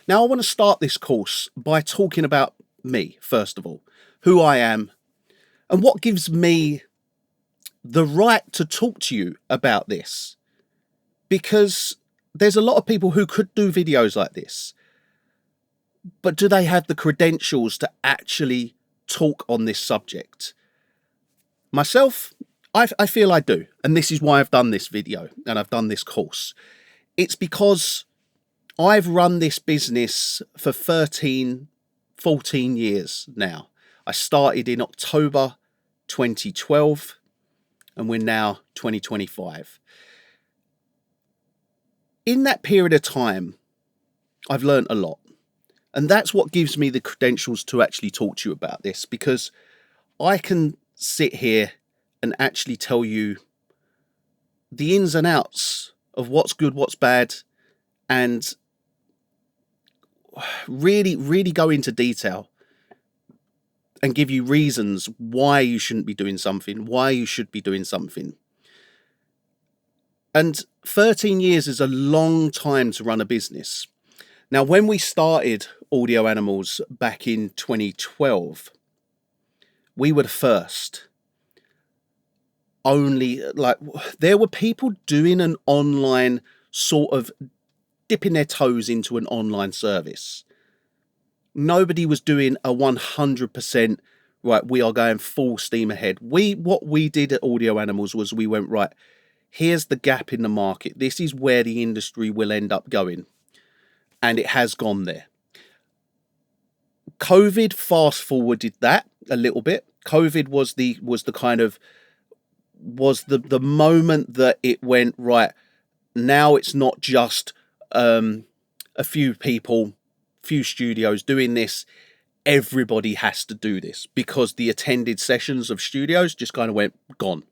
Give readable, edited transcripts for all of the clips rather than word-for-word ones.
Now, I want to start this course by talking about me, first of all, who I am, and what gives me the right to talk to you about this. Because there's a lot of people who could do videos like this, but do they have the credentials to actually talk on this subject? Myself, I feel I do, and this is why I've done this video and I've done this course. It's because I've run this business for 13, 14 years now. I started in October 2012 and we're now 2025. In that period of time, I've learned a lot. And that's what gives me the credentials to actually talk to you about this, because I can sit here and actually tell you the ins and outs of what's good, what's bad, and really go into detail and give you reasons why you shouldn't be doing something, why you should be doing something. And 13 years is a long time to run a business. Now, when we started Audio Animals back in 2012, we were the first. There were people doing an online sort of dipping their toes into an online service. Nobody was doing a 100%, right, we are going full steam ahead. What we did at Audio Animals was we went, right, here's the gap in the market. This is where the industry will end up going. And it has gone there. COVID fast forwarded that a little bit. COVID was the moment that it went, right, now it's not just a few people, few studios doing this. Everybody has to do this, because the attended sessions of studios just kind of went gone.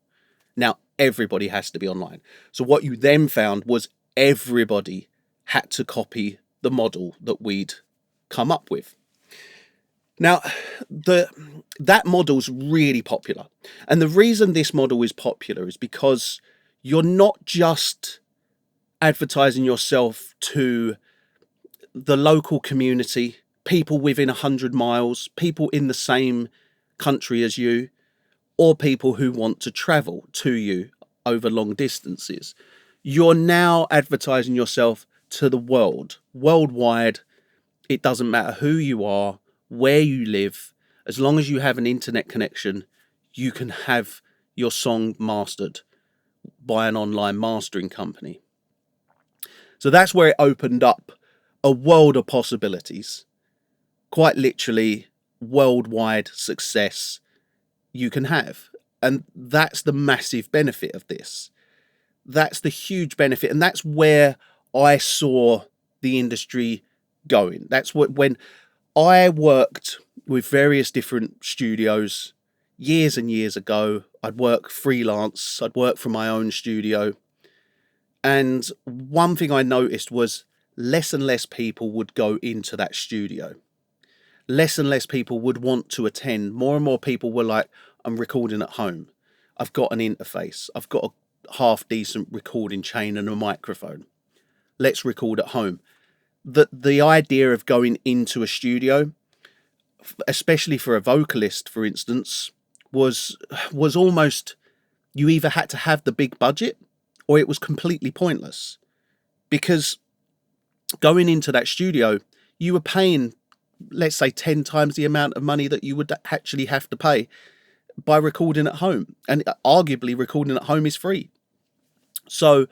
Now everybody has to be online. So what you then found was everybody had to copy the model that we'd come up with. Now, that model's really popular. And the reason this model is popular is because you're not just advertising yourself to the local community, people within 100 miles, people in the same country as you, or people who want to travel to you over long distances. You're now advertising yourself to the world, worldwide. It doesn't matter who you are, where you live, as long as you have an internet connection, you can have your song mastered by an online mastering company. So that's where it opened up a world of possibilities. Quite literally, worldwide success you can have. And that's the massive benefit of this. That's the huge benefit. And that's where I saw the industry going. That's when I worked with various different studios years and years ago. I'd work freelance. I'd work from my own studio. And one thing I noticed was less and less people would go into that studio. Less and less people would want to attend. More and more people were like, I'm recording at home. I've got an interface. I've got a half decent recording chain and a microphone. Let's record at home. The idea of going into a studio, especially for a vocalist, for instance, was almost, you either had to have the big budget or it was completely pointless. Because going into that studio, you were paying, let's say, 10 times the amount of money that you would actually have to pay by recording at home. And arguably recording at home is free. So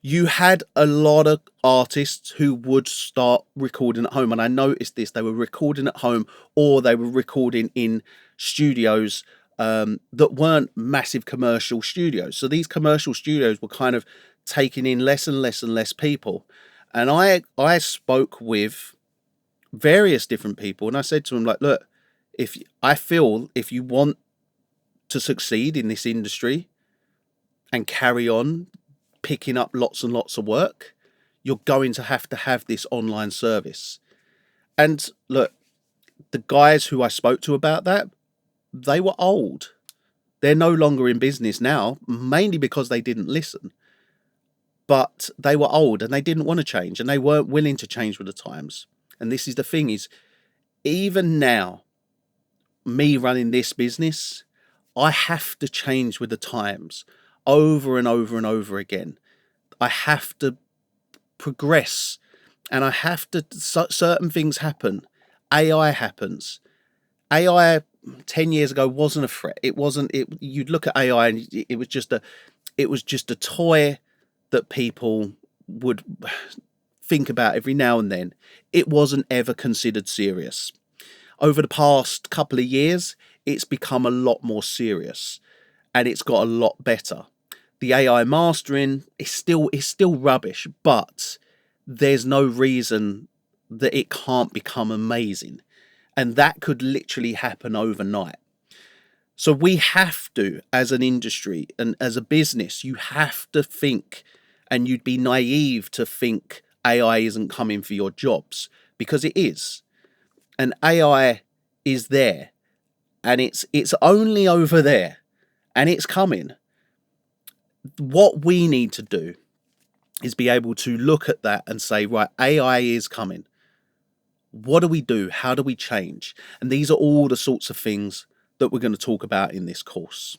you had a lot of artists who would start recording at home. And I noticed this, they were recording at home or they were recording in studios that weren't massive commercial studios. So these commercial studios were kind of taking in less and less and less people. And I spoke with various different people and I said to them, like, look, if you want to succeed in this industry and carry on picking up lots and lots of work, you're going to have this online service. And look, the guys who I spoke to about that, they were old. They're no longer in business now, mainly because they didn't listen. But they were old and they didn't want to change and they weren't willing to change with the times. And this is the thing, is even now, me running this business, I have to change with the times over and over and over again. I have to progress, and I have to, certain things happen. AI happens. AI 10 years ago wasn't a threat. It wasn't, you'd look at AI and it was just a toy that people would think about every now and then. It wasn't ever considered serious. Over the past couple of years, it's become a lot more serious, and it's got a lot better. The AI mastering is still rubbish, but there's no reason that it can't become amazing. And that could literally happen overnight. So we have to, as an industry and as a business, you have to think, and you'd be naive to think AI isn't coming for your jobs, because it is. And AI is there, and it's only over there, and it's coming. What we need to do is be able to look at that and say, right, AI is coming. What do we do? How do we change? And these are all the sorts of things that we're going to talk about in this course.